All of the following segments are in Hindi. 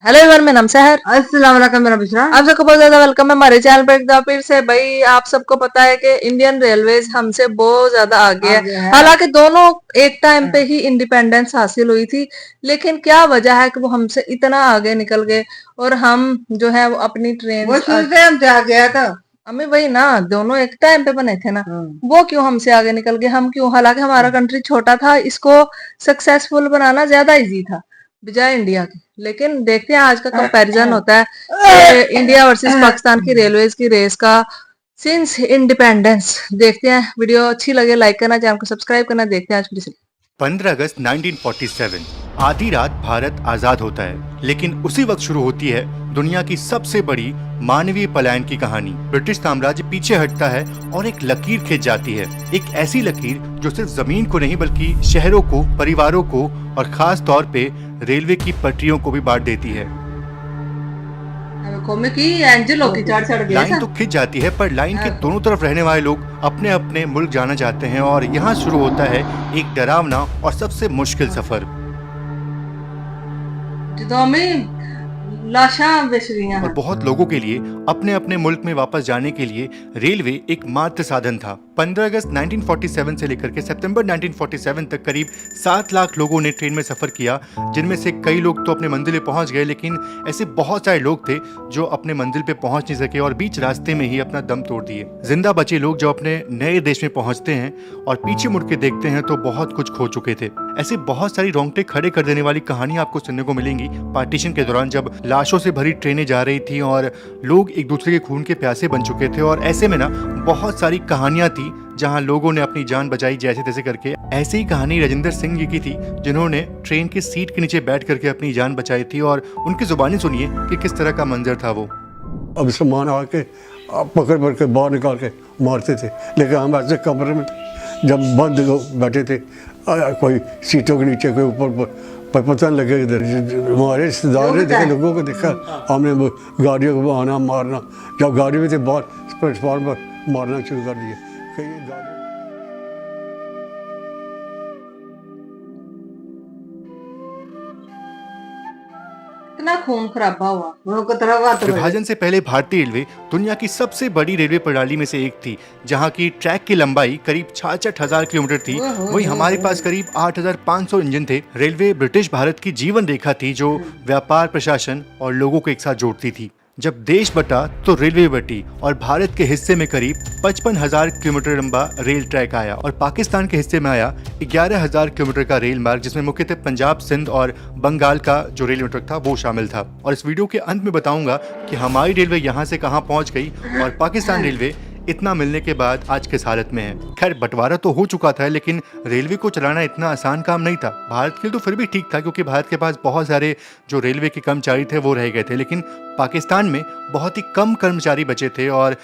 हेलो एवरीवन, मेरा नाम सहर। अस्सलाम वालेकुम मेरा बिशरा। आप सबको बहुत ज्यादा वेलकम है हमारे चैनल पर एक बार फिर से। भाई आप सबको पता है कि इंडियन रेलवेज हमसे बहुत ज्यादा आगे है। आगे है। हालांकि दोनों एक टाइम पे ही इंडिपेंडेंस हासिल हुई थी, लेकिन क्या वजह है कि वो हमसे इतना आगे निकल गए और हम जो है वो अपनी ट्रेन वो शुरू से हमसे आ गया था। हमें वही ना, दोनों एक टाइम पे बने थे ना, वो क्यों हमसे आगे निकल गए, हम क्यों? हालांकि हमारा कंट्री छोटा था, इसको सक्सेसफुल बनाना ज्यादा इजी था बजाय इंडिया के। लेकिन देखते हैं आज का कंपैरिजन होता है कि इंडिया वर्सेस पाकिस्तान की रेलवेज की रेस का सिंस इंडिपेंडेंस। देखते हैं, वीडियो अच्छी लगे लाइक करना, चैनल को सब्सक्राइब करना। देखते हैं आज की 15 अगस्त 1947 आधी रात भारत आजाद होता है, लेकिन उसी वक्त शुरू होती है दुनिया की सबसे बड़ी मानवीय पलायन की कहानी। ब्रिटिश साम्राज्य पीछे हटता है और एक लकीर खिंच जाती है, एक ऐसी लकीर जो सिर्फ जमीन को नहीं बल्कि शहरों को, परिवारों को और खास तौर पे रेलवे की पटरियों को भी बांट देती है। लाइन तो खिंच जाती है, पर लाइन के दोनों तरफ रहने वाले लोग अपने अपने मुल्क जाना चाहते हैं और यहाँ शुरू होता है एक डरावना और सबसे मुश्किल सफर। और बहुत लोगों के लिए अपने अपने मुल्क में वापस जाने के लिए रेलवे एक मात्र साधन था। 15 अगस्त 1947 से लेकर के सितंबर 1947 तक करीब 7 लाख लोगों ने ट्रेन में सफर किया, जिनमें से कई लोग तो अपने मंजिल पे पहुंच गए, लेकिन ऐसे बहुत सारे लोग थे जो अपने मंजिल पे पहुंच नहीं सके और बीच रास्ते में ही अपना दम तोड़ दिए। जिंदा बचे लोग जो अपने नए देश में पहुंचते हैं और पीछे मुड़ के देखते हैं तो बहुत कुछ खो चुके थे। ऐसे बहुत सारी रोंगटे खड़े कर देने वाली कहानियां आपको सुनने को मिलेंगी पार्टीशन के दौरान, जब लाशों से भरी ट्रेनें जा रही थी और लोग एक दूसरे के खून के प्यासे बन चुके थे। और ऐसे में ना बहुत सारी कहानियां थी जहां लोगों ने अपनी जान बचाई जैसे तैसे करके। ऐसे ही कहानी राजेंद्र सिंह जी की थी, जिन्होंने ट्रेन की सीट के नीचे बैठ करके अपनी जान बचाई थी, और उनकी जुबानी सुनिए कि किस तरह का मंजर था वो। अब सामान आके पकड़ के बाहर निकाल के मारते थे, लेकिन हम ऐसे कमरे में जब बंद बैठे थे, कोई सीटों के नीचे, कोई ऊपर, पर पता नहीं लगे इधर। हमारे रिश्तेदार थे, लोगों को देखा, हमने गाड़ियों को आना मारना, जब गाड़ी में थे बाहर प्लेटफॉर्म पर मारना शुरू कर दिया। इतना खून खराबा हुआ। विभाजन से पहले भारतीय रेलवे दुनिया की सबसे बड़ी रेलवे प्रणाली में से एक थी, जहां की ट्रैक की लंबाई करीब 66,000 किलोमीटर थी। वही हमारे पास करीब 8,500 इंजन थे। रेलवे ब्रिटिश भारत की जीवन रेखा थी, जो व्यापार, प्रशासन और लोगों को एक साथ जोड़ती थी। जब देश बटा तो रेलवे बटी और भारत के हिस्से में करीब 55,000 किलोमीटर लंबा रेल ट्रैक आया और पाकिस्तान के हिस्से में आया 11,000 किलोमीटर का रेल मार्ग, जिसमें मुख्यतः पंजाब, सिंध और बंगाल का जो रेल नेटवर्क था वो शामिल था। और इस वीडियो के अंत में बताऊंगा कि हमारी रेलवे यहाँ से कहाँ पहुँच गई और पाकिस्तान रेलवे इतना मिलने के बाद आज किस हालत में है। खैर, बंटवारा तो हो चुका था, लेकिन रेलवे को चलाना इतना आसान काम नहीं था। भारत के लिए तो फिर भी ठीक था, क्योंकि भारत के पास बहुत सारे जो रेलवे के कर्मचारी थे वो रह गए थे, लेकिन पाकिस्तान में बहुत ही कम कर्मचारी बचे थे। और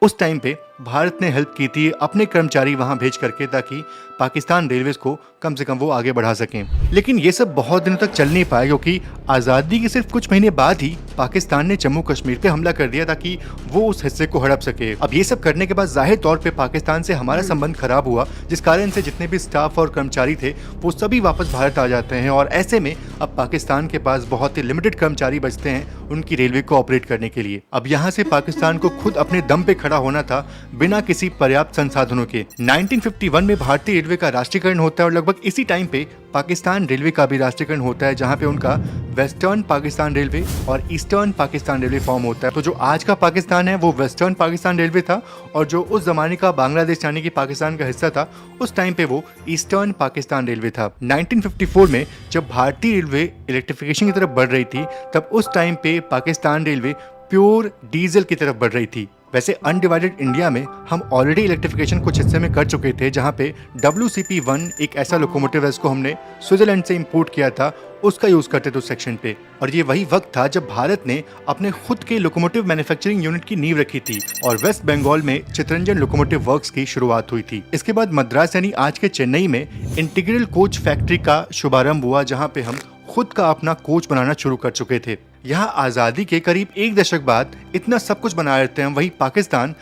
उस टाइम पे भारत ने हेल्प की थी अपने कर्मचारी वहां भेज करके, ताकि पाकिस्तान रेलवेज को कम से कम वो आगे बढ़ा सकें। लेकिन ये सब बहुत दिनों तक चल नहीं पाया, क्योंकि आज़ादी के सिर्फ कुछ महीने बाद ही पाकिस्तान ने जम्मू कश्मीर पे हमला कर दिया ताकि वो उस हिस्से को हड़प सके। अब ये सब करने के बाद जाहिर तौर पे पाकिस्तान से हमारा संबंध खराब हुआ, जिस कारण से जितने भी स्टाफ और कर्मचारी थे वो सभी वापस भारत आ जाते हैं। और ऐसे में अब पाकिस्तान के पास बहुत ही लिमिटेड कर्मचारी बचते हैं उनकी रेलवे को ऑपरेट करने के लिए। अब यहाँ से पाकिस्तान को खुद अपने दम पे खड़ा होना था, बिना किसी पर्याप्त संसाधनों के। 1951 में भारतीय रेलवे का राष्ट्रीयकरण होता है और लगभग इसी टाइम पे पाकिस्तान रेलवे का भी राष्ट्रीयकरण होता है, जहां पे उनका वेस्टर्न पाकिस्तान रेलवे और ईस्टर्न पाकिस्तान रेलवे फॉर्म होता है। तो जो आज का पाकिस्तान है वो वेस्टर्न पाकिस्तान रेलवे था, और जो उस जमाने का बांग्लादेश यानी कि पाकिस्तान का हिस्सा था, उस टाइम पे वो ईस्टर्न पाकिस्तान रेलवे था। 1954 में जब भारतीय रेलवे इलेक्ट्रिफिकेशन की तरफ बढ़ रही थी, तब उस टाइम पे पाकिस्तान रेलवे प्योर डीजल की तरफ बढ़ रही थी। वैसे अनडिवाइडेड इंडिया में हम ऑलरेडी इलेक्ट्रिफिकेशन कुछ हिस्से में कर चुके थे, जहां पे WCP-1 एक ऐसा लोकोमोटिव है जिसको हमने स्विट्जरलैंड से इंपोर्ट किया था, उसका यूज करते थे उस सेक्शन पे। और ये वही वक्त था जब भारत ने अपने खुद के लोकोमोटिव मैन्युफैक्चरिंग यूनिट की नींव रखी थी और वेस्ट बंगाल में चितरंजन लोकोमोटिव वर्क्स की शुरुआत हुई थी। इसके बाद मद्रास यानी आज के चेन्नई में इंटीग्रल कोच फैक्ट्री का शुभारंभ हुआ, जहाँ पे हम खुद का अपना कोच बनाना शुरू कर चुके थे। यहाँ आज़ादी के करीब एक दशक बाद इतना सब कुछ बना रहे थे हम, वही पाकिस्तान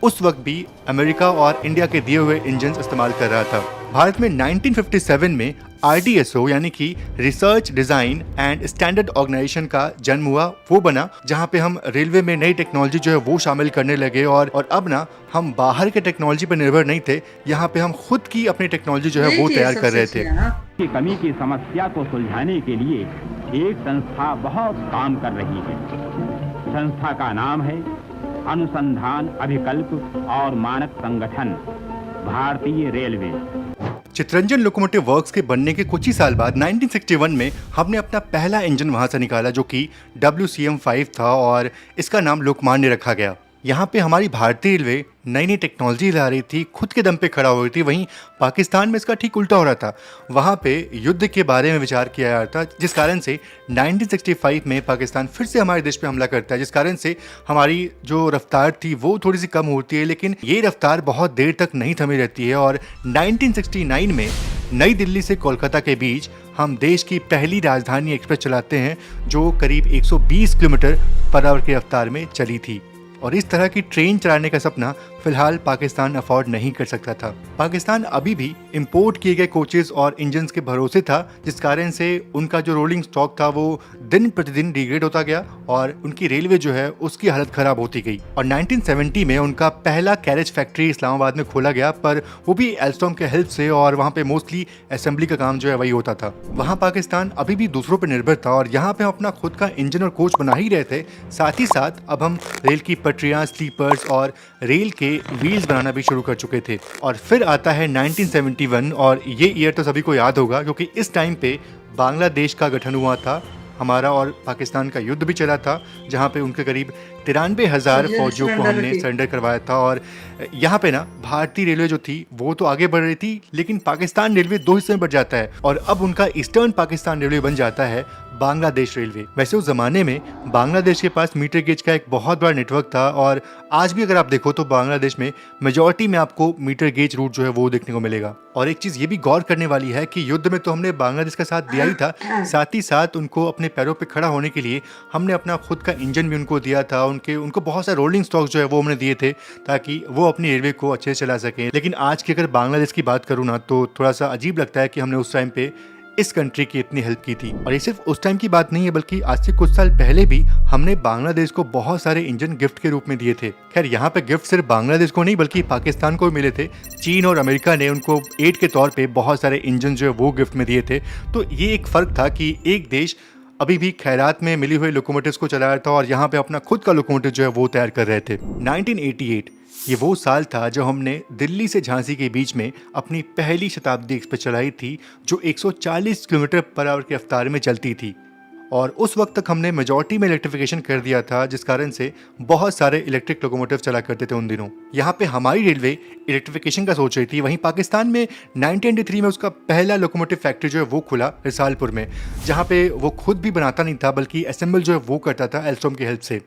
उस वक्त भी अमेरिका और इंडिया के दिए हुए इंजन इस्तेमाल कर रहा था। भारत में 1957 में RDSO यानी कि research design and standard organisation का जन्म हुआ। वो बना जहाँ पे हम रेलवे में नई टेक्नोलॉजी जो है वो शामिल करने लगे और अब ना हम बाहर के टेक्नोलॉजी पर निर्भर नहीं थे, यहाँ पे हम खुद की अपनी टेक्नोलॉजी जो है वो तैयार कर रहे थे। की कमी की समस्या को सुलझाने के लिए एक संस्था बहुत काम कर रही है। संस्था का नाम है अनुसंधान अभिकल्प और मानक संगठन भारतीय रेलवे। चितरंजन लोकोमोटिव वर्क्स के बनने के कुछ ही साल बाद 1961 में हमने अपना पहला इंजन वहां से निकाला जो कि WCM5 था और इसका नाम लोकमान्य रखा गया। यहाँ पे हमारी भारतीय रेलवे नई नई टेक्नोलॉजी ला रही थी, खुद के दम पे खड़ा हो रही थी। वहीं पाकिस्तान में इसका ठीक उल्टा हो रहा था। वहाँ पे युद्ध के बारे में विचार किया जा रहा था, जिस कारण से 1965 में पाकिस्तान फिर से हमारे देश पे हमला करता है, जिस कारण से हमारी जो रफ्तार थी वो थोड़ी सी कम होती है। लेकिन ये रफ्तार बहुत देर तक नहीं थमी रहती है और 1969 में नई दिल्ली से कोलकाता के बीच हम देश की पहली राजधानी एक्सप्रेस चलाते हैं जो करीब 120 किलोमीटर पर आवर की रफ्तार में चली थी। और इस तरह की ट्रेन चलाने का सपना फिलहाल पाकिस्तान अफोर्ड नहीं कर सकता था। पाकिस्तान अभी भी इंपोर्ट किए गए कोचेस और इंजन्स के भरोसे था, जिस कारण से उनका जो रोलिंग स्टॉक था वो दिन प्रतिदिन डिग्रेड होता गया और उनकी रेलवे जो है उसकी हालत खराब होती गई। और 1970 में उनका पहला कैरेज फैक्ट्री इस्लामाबाद में खोला गया, पर वो भी एल्स्टॉम के हेल्प से, और वहाँ पे मोस्टली असेंबली का काम जो है वही होता था। वहाँ पाकिस्तान अभी भी दूसरों पर निर्भर था और यहाँ पे हम अपना खुद का इंजन और कोच बना ही रहे थे। साथ ही साथ अब हम रेल की पटरियाँ, स्लीपर्स और रेल के व्हील्स बनाना भी शुरू कर चुके थे। और फिर आता है 1971 और ये ईयर तो सभी को याद होगा क्योंकि इस टाइम पे बांग्लादेश का गठन हुआ था। हमारा और पाकिस्तान का युद्ध भी चला था जहाँ पे उनके करीब 93,000 फौजियों को हमने सरेंडर करवाया था। और यहाँ पे ना भारतीय रेलवे जो थी वो तो आगे बढ़ रही थी, लेकिन पाकिस्तान रेलवे दो हिस्से में बढ़ जाता है और अब उनका ईस्टर्न पाकिस्तान रेलवे बन जाता है बांग्लादेश रेलवे। वैसे उस जमाने में बांग्लादेश के पास मीटर गेज का एक बहुत बड़ा नेटवर्क था और आज भी अगर आप देखो तो बांग्लादेश में मेजॉरिटी में आपको मीटर गेज रूट जो है वो देखने को मिलेगा। और एक चीज ये भी गौर करने वाली है कि युद्ध में तो हमने बांग्लादेश का साथ दिया ही था, साथ ही साथ उनको अपने पैरों पे खड़ा होने के लिए हमने अपना खुद का इंजन भी उनको दिया था। उनको बहुत सारे रोलिंग स्टॉक जो है वो हमने दिए थे ताकि वो अपनी रेलवे को अच्छे से चला सकें। लेकिन आज की अगर बांग्लादेश की बात करूँ ना तो थोड़ा सा अजीब लगता है कि हमने उस टाइम पे इस कंट्री की इतनी हेल्प की थी। और ये सिर्फ उस टाइम की बात नहीं है बल्कि आज से कुछ साल पहले भी हमने बांग्लादेश को बहुत सारे इंजन गिफ्ट के रूप में दिए थे। खैर यहाँ पे गिफ्ट सिर्फ बांग्लादेश को नहीं बल्कि पाकिस्तान को मिले थे। चीन और अमेरिका ने उनको एड के तौर पे बहुत सारे इंजन जो है वो गिफ्ट में दिए थे। तो ये एक फर्क था कि एक देश अभी भी खैरात में मिली हुई लोकोमोटिव्स को चला रहा था और यहाँ पे अपना खुद का लोकोमोटिव जो है वो तैयार कर रहे थे। 1988 ये वो साल था जब हमने दिल्ली से झांसी के बीच में अपनी पहली शताब्दी एक्सप्रेस चलाई थी जो 140 किलोमीटर पर आवर की रफ्तार में चलती थी। और उस वक्त तक हमने मेजॉरिटी में इलेक्ट्रिफिकेशन कर दिया था, जिस कारण से बहुत सारे इलेक्ट्रिक लोकोमोटिव चला करते थे उन दिनों। यहाँ पे हमारी रेलवे इलेक्ट्रिफिकेशन का सोच रही थी। वहीं पाकिस्तान में 1993 में उसका पहला लोकोमोटिव फैक्ट्री जो है वो खुला रिसालपुर में, जहाँ पे वो खुद भी बनाता नहीं था बल्कि असेंबल जो है वो करता था एल्स्टॉम की हेल्प से।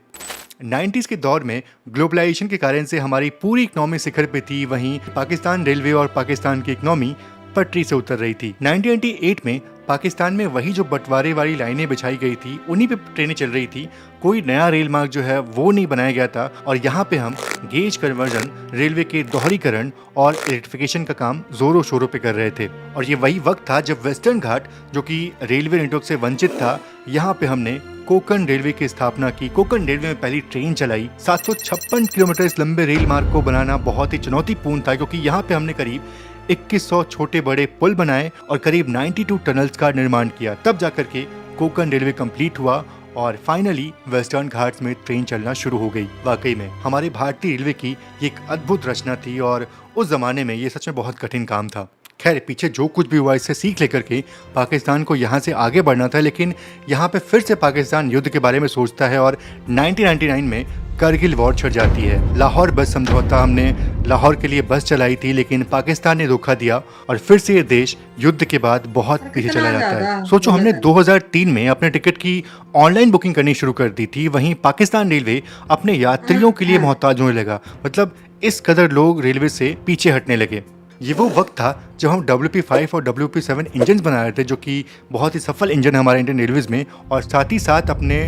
90s के दौर में ग्लोबलाइजेशन के कारण से हमारी पूरी इकोनॉमी शिखर पे थी, वहीं पाकिस्तान रेलवे और पाकिस्तान की इकोनॉमी पटरी से उतर रही थी। 1998 में पाकिस्तान में वही जो बंटवारे वाली लाइनें बिछाई गई थी उन्हीं पे ट्रेनें चल रही थी, कोई नया रेल मार्ग जो है वो नहीं बनाया गया था। और यहाँ पे हम गेज कन्वर्जन, रेलवे के दोहरीकरण और इलेक्ट्रिफिकेशन का काम जोरों शोरों पे कर रहे थे। और ये वही वक्त था जब वेस्टर्न घाट जो कि रेलवे नेटवर्क से वंचित था, यहाँ पे हमने कोंकण रेलवे की स्थापना की। कोंकण रेलवे में पहली ट्रेन चलाई। 756 किलोमीटर इस लंबे रेल मार्ग को बनाना बहुत ही चुनौतीपूर्ण था क्योंकि यहाँ पे हमने करीब 2100 छोटे बड़े पुल बनाए और करीब 92 टनल्स का निर्माण किया। तब जाकर के कोंकण रेलवे कंप्लीट हुआ और फाइनली वेस्टर्न घाट्स में ट्रेन चलना शुरू हो गई। वाकई में हमारे भारतीय रेलवे की ये एक अद्भुत रचना थी और उस जमाने में ये सच में बहुत कठिन काम था। खैर पीछे जो कुछ भी हुआ इससे सीख लेकर के पाकिस्तान को यहाँ से आगे बढ़ना था, लेकिन यहाँ पे फिर से पाकिस्तान युद्ध के बारे में सोचता है और 1999 में करगिल वॉर छिड़ जाती है। लाहौर बस समझौता, हमने लाहौर के लिए बस चलाई थी लेकिन पाकिस्तान ने धोखा दिया और फिर से ये देश युद्ध के बाद बहुत पीछे चला जाता है। सोचो हमने 2003 में अपने टिकट की ऑनलाइन बुकिंग करनी शुरू कर दी थी, वहीं पाकिस्तान रेलवे अपने यात्रियों के लिए मोहताज होने लगा। मतलब इस कदर लोग रेलवे से पीछे हटने लगे। ये वो वक्त था जब हम WP5 और WP7 इंजन बना रहे थे जो कि बहुत ही सफल इंजन है हमारे इंडियन रेलवेज में, और साथ ही साथ अपने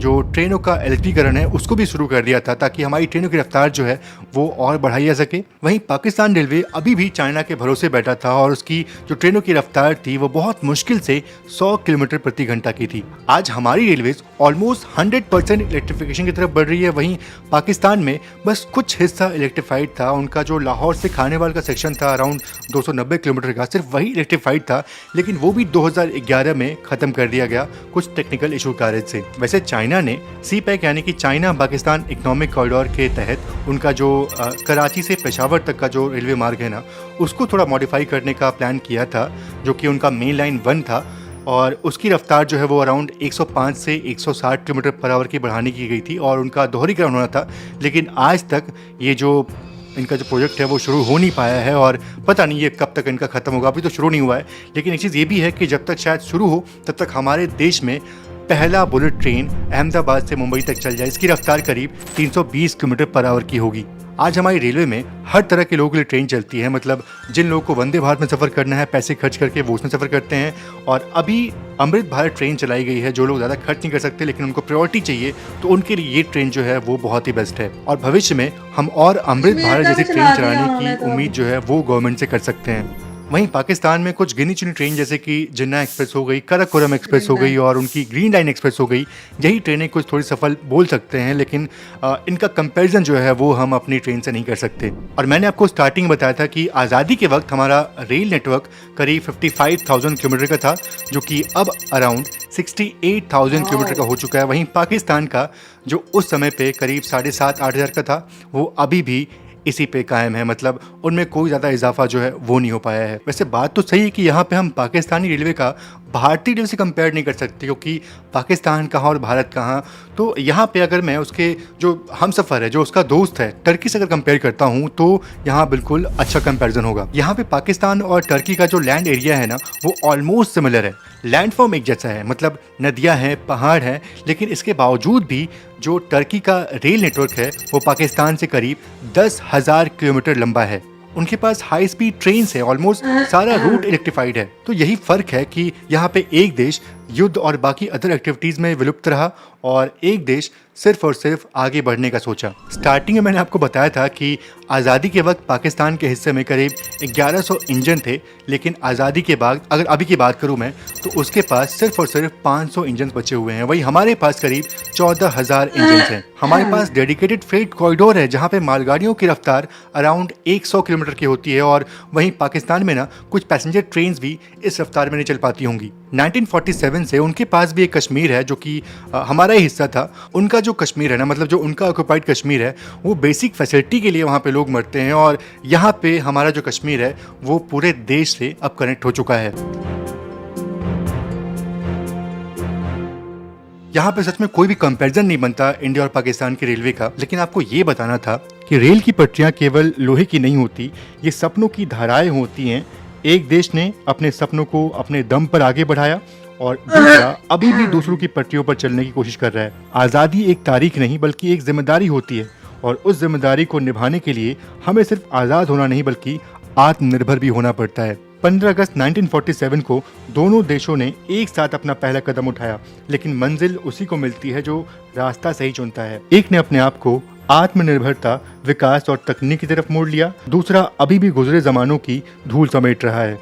जो ट्रेनों का इलेक्ट्रीकरण है उसको भी शुरू कर दिया था, ताकि हमारी ट्रेनों की रफ्तार जो है वो और बढ़ाई जा सके। वहीं पाकिस्तान रेलवे अभी भी चाइना के भरोसे बैठा था और उसकी जो ट्रेनों की रफ्तार थी वो बहुत मुश्किल से 100 किलोमीटर प्रति घंटा की थी। आज हमारी रेलवेज ऑलमोस्ट 100% इलेक्ट्रिफिकेशन की तरफ बढ़ रही है। वहीं पाकिस्तान में बस कुछ हिस्सा इलेक्ट्रीफाइड था। उनका जो लाहौर से खानेवाल का सेक्शन था अराउंड 290 किलोमीटर का, सिर्फ वही इलेक्ट्रीफाइड था, लेकिन वो भी 2011 में खत्म कर दिया गया कुछ टेक्निकल इशू कारण से। वैसे चाइना ने CPEC यानी कि चाइना पाकिस्तान इकोनॉमिक कॉरिडोर के तहत उनका जो कराची से पेशावर तक का जो रेलवे मार्ग है ना, उसको थोड़ा मॉडिफाई करने का प्लान किया था, जो कि उनका मेन लाइन 1 था, और उसकी रफ्तार जो है वो अराउंड 105 से 160 किलोमीटर पर आवर की बढ़ाने की गई थी और उनका दोहरीकरण होना था। लेकिन आज तक ये जो इनका जो प्रोजेक्ट है वो शुरू हो नहीं पाया है और पता नहीं ये कब तक इनका ख़त्म होगा। अभी तो शुरू नहीं हुआ है, लेकिन एक चीज़ ये भी है कि जब तक शायद शुरू हो तब तक हमारे देश में पहला बुलेट ट्रेन अहमदाबाद से मुंबई तक चल जाए। इसकी रफ्तार करीब 320 किलोमीटर पर आवर की होगी। आज हमारी रेलवे में हर तरह के लोगों के लिए ट्रेन चलती है, मतलब जिन लोगों को वंदे भारत में सफ़र करना है, पैसे खर्च करके वो उसमें सफ़र करते हैं। और अभी अमृत भारत ट्रेन चलाई गई है, जो लोग ज़्यादा खर्च नहीं कर सकते लेकिन उनको प्रायोरिटी चाहिए, तो उनके लिए ये ट्रेन जो है वो बहुत ही बेस्ट है। और भविष्य में हम और अमृत भारत जैसी ट्रेन चलाने की उम्मीद जो है वो गवर्नमेंट से कर सकते हैं। वहीं पाकिस्तान में कुछ गिनी चुनी ट्रेन जैसे कि जिन्ना एक्सप्रेस हो गई, कराकोरम एक्सप्रेस हो गई और उनकी ग्रीन लाइन एक्सप्रेस हो गई, यही ट्रेनें कुछ थोड़ी सफल बोल सकते हैं, लेकिन इनका कंपैरिजन जो है वो हम अपनी ट्रेन से नहीं कर सकते। और मैंने आपको स्टार्टिंग में बताया था कि आज़ादी के वक्त हमारा रेल नेटवर्क करीब 55,000 किलोमीटर का था, जो कि अब अराउंड 68,000 किलोमीटर का हो चुका है। वहीं पाकिस्तान का जो उस समय पे करीब 7,500-8 हज़ार का था, वो अभी भी इसी पे कायम है, मतलब उनमें कोई ज़्यादा इजाफा जो है वो नहीं हो पाया है। वैसे बात तो सही है कि यहाँ पे हम पाकिस्तानी रेलवे का भारतीय रेलवे से कंपेयर नहीं कर सकते, क्योंकि पाकिस्तान कहाँ और भारत कहाँ। तो यहाँ पे अगर मैं उसके जो हम सफ़र है, जो उसका दोस्त है टर्की से अगर कंपेयर करता हूँ, तो यहाँ बिल्कुल अच्छा कंपैरिजन होगा। यहाँ पे पाकिस्तान और टर्की का जो लैंड एरिया है ना, वो ऑलमोस्ट सिमिलर है, लैंडफॉर्म एक जैसा है, मतलब नदियाँ हैं, पहाड़ हैं, लेकिन इसके बावजूद भी जो टर्की का रेल नेटवर्क है वो पाकिस्तान से करीब 10,000 किलोमीटर लंबा है। उनके पास हाई स्पीड ट्रेन है, ऑलमोस्ट सारा रूट इलेक्ट्रीफाइड है। तो यही फर्क है कि यहाँ पे एक देश युद्ध और बाकी अदर एक्टिविटीज़ में विलुप्त रहा और एक देश सिर्फ और सिर्फ आगे बढ़ने का सोचा। स्टार्टिंग में मैंने आपको बताया था कि आज़ादी के वक्त पाकिस्तान के हिस्से में करीब 1100 इंजन थे, लेकिन आज़ादी के बाद अगर अभी की बात करूं मैं, तो उसके पास सिर्फ और सिर्फ 500 इंजन बचे हुए हैं। वही हमारे पास करीब 14,000 इंजन हैं। हमारे पास डेडिकेटेड फ्रेट कॉरिडोर है, जहाँ पे मालगाड़ियों की रफ्तार अराउंड 100 किलोमीटर की होती है, और वहीं पाकिस्तान में ना कुछ पैसेंजर ट्रेन भी इस रफ्तार में नहीं चल पाती होंगी। 1947 से उनके पास भी एक कश्मीर है, जो कि हमारा ही हिस्सा था। उनका जो कश्मीर है ना, मतलब जो उनका ऑक्युपाइड कश्मीर है, वो बेसिक फैसिलिटी के लिए वहाँ पे लोग मरते हैं, और यहाँ पे हमारा जो कश्मीर है वो पूरे देश से अब कनेक्ट हो चुका है। यहाँ पे सच में कोई भी कंपैरिजन नहीं बनता इंडिया और पाकिस्तान की रेलवे का। लेकिन आपको ये बताना था कि रेल की पटरियाँ केवल लोहे की नहीं होती, ये सपनों की धाराएं होती हैं। एक देश ने अपने सपनों को अपने दम पर आगे बढ़ाया और दूसरा अभी भी दूसरों की पटरियों पर चलने की कोशिश कर रहा है। आज़ादी एक तारीख नहीं बल्कि एक जिम्मेदारी होती है, और उस जिम्मेदारी को निभाने के लिए हमें सिर्फ आज़ाद होना नहीं बल्कि आत्मनिर्भर भी होना पड़ता है। 15 अगस्त 1947 को दोनों देशों ने एक साथ अपना पहला कदम उठाया, लेकिन मंजिल उसी को मिलती है जो रास्ता सही चुनता है। एक ने अपने आप को आत्मनिर्भरता, विकास और तकनीक की तरफ मोड़ लिया, दूसरा अभी भी गुजरे जमानों की धूल समेट रहा है।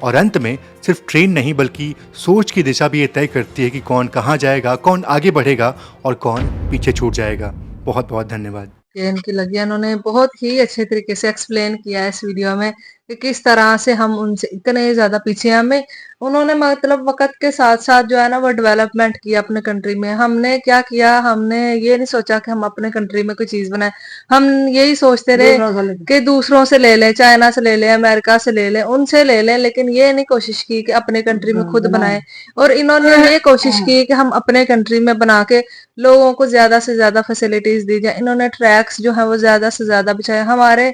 और अंत में सिर्फ ट्रेन नहीं बल्कि सोच की दिशा भी ये तय करती है कि कौन कहाँ जाएगा, कौन आगे बढ़ेगा और कौन पीछे छूट जाएगा। बहुत बहुत धन्यवाद। इनकी लगी, उन्होंने बहुत ही अच्छे तरीके से एक्सप्लेन किया इस वीडियो में कि किस तरह से हम उनसे इतने ज्यादा पीछे हैं। हमें उन्होंने मतलब वक्त के साथ साथ जो है ना वो डेवलपमेंट किया अपने कंट्री में। हमने क्या किया, हमने ये नहीं सोचा कि हम अपने कंट्री में कोई चीज बनाए, हम यही सोचते रहे कि दूसरों से ले लें, चाइना से ले लें, अमेरिका से ले लें, उनसे ले लें, लेकिन ये नहीं कोशिश की कि अपने कंट्री में खुद बनाए। और इन्होंने ये कोशिश की कि हम अपने कंट्री में बना के लोगों को ज्यादा से ज्यादा फैसिलिटीज दी जाए। इन्होंने ट्रैक्स जो है वो ज्यादा से ज्यादा बिछाए। हमारे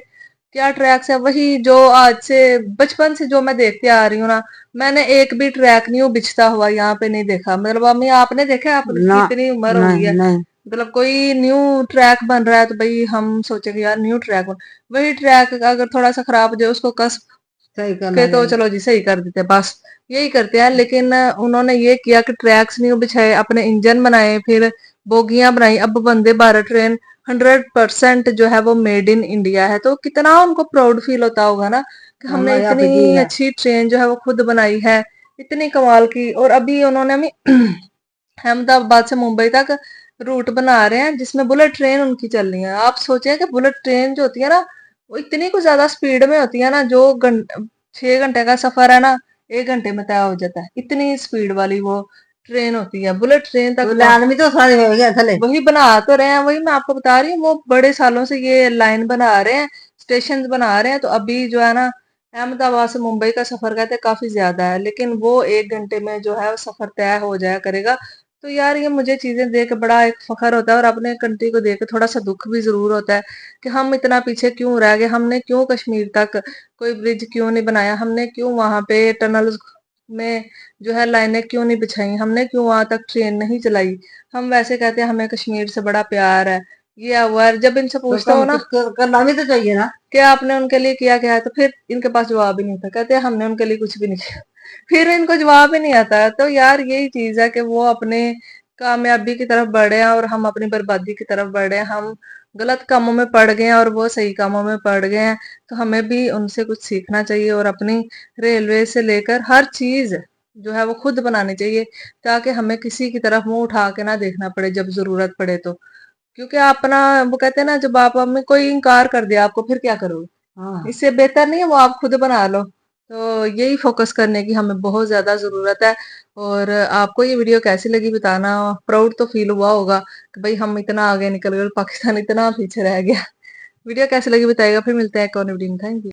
क्या ट्रैक्स है, वही जो आज से बचपन से जो मैं देखते आ रही हूँ ना, मैंने एक भी ट्रैक न्यू बिछता हुआ यहाँ पे नहीं देखा। मतलब अम्मी आपने देखा, आप कितनी उम्र हो गई है, मतलब कोई न्यू ट्रैक बन रहा है तो भाई हम सोचेंगे यार न्यू ट्रैक बन, वही ट्रैक अगर थोड़ा सा खराब हो जाए उसको कस के तो चलो जी सही कर देते, बस यही करते हैं। लेकिन उन्होंने ये किया कि ट्रैक्स न्यू बिछाए, अपने इंजन बनाए, फिर बोगियां बनाई। अब वंदे भारत ट्रेन 100% जो है वो मेड इन इंडिया है, तो कितना उनको प्राउड फील होता होगा ना कि हमने हमारे यहाँ पे जी इतनी है। अच्छी ट्रेन जो है वो खुद बनाई है, इतनी कमाल की। और अभी उन्होंने भी अहमदाबाद से मुंबई तक रूट बना रहे हैं जिसमें बुलेट ट्रेन उनकी चल रही है। आप सोचे कि बुलेट ट्रेन जो होती है ना वो इतनी कुछ ज्यादा स्पीड में होती है ना, जो 6 घंटे का सफर है ना 1 घंटे में तय हो जाता है, इतनी स्पीड वाली वो ट्रेन होती है बुलेट ट्रेन तक। तो लाइन में तो सारे हो गया थले। वही बना तो रहे हैं, वही मैं आपको बता रही हूँ, वो बड़े सालों से ये लाइन बना रहे हैं, स्टेशन बना रहे हैं। तो अभी जो है ना अहमदाबाद से मुंबई का सफर कहते हैं काफी ज्यादा है, लेकिन वो 1 घंटे में जो है वो सफर तय हो जाया करेगा। तो यार ये मुझे चीजें देख के बड़ा एक फखर होता है, और अपने कंट्री को देख के थोड़ा सा दुख भी जरूर होता है कि हम इतना पीछे क्यों रह गए। हमने क्यों कश्मीर तक कोई ब्रिज क्यों नहीं बनाया, हमने क्यों वहां पे टनल में जो है लाइनें क्यों नहीं बिछाई, हमने क्यों वहां तक ट्रेन नहीं चलाई। हम वैसे कहते हैं हमें कश्मीर से बड़ा प्यार है, ये हुआ है। जब इनसे तो पूछता हो ना करना भी तो चाहिए ना। कि आपने उनके लिए किया क्या है, तो फिर इनके पास जवाब ही नहीं था, कहते हैं हमने उनके लिए कुछ भी नहीं किया। फिर इनको जवाब ही नहीं आता है। तो यार यही चीज है कि वो अपने कामयाबी की तरफ बढ़े हैं और हम अपनी बर्बादी की तरफ बढ़े हैं। हम गलत कामों में पड़ गए हैं और वो सही कामों में पड़ गए हैं। तो हमें भी उनसे कुछ सीखना चाहिए और अपनी रेलवे से लेकर हर चीज जो है वो खुद बनानी चाहिए, ताकि हमें किसी की तरफ मुंह उठा के ना देखना पड़े जब जरूरत पड़े तो। क्योंकि अपना वो कहते हैं ना, जब आप हमें कोई इनकार कर दिया आपको फिर क्या करोगे, हाँ। इससे बेहतर नहीं है वो आप खुद बना लो। तो यही फोकस करने की हमें बहुत ज्यादा जरूरत है। और आपको ये वीडियो कैसी लगी बताना, प्राउड तो फील हुआ होगा कि भाई हम इतना आगे निकल गए, पाकिस्तान इतना पीछे रह गया। वीडियो कैसी लगी बताइएगा, फिर मिलते हैं एक और वीडियो में। Thank you.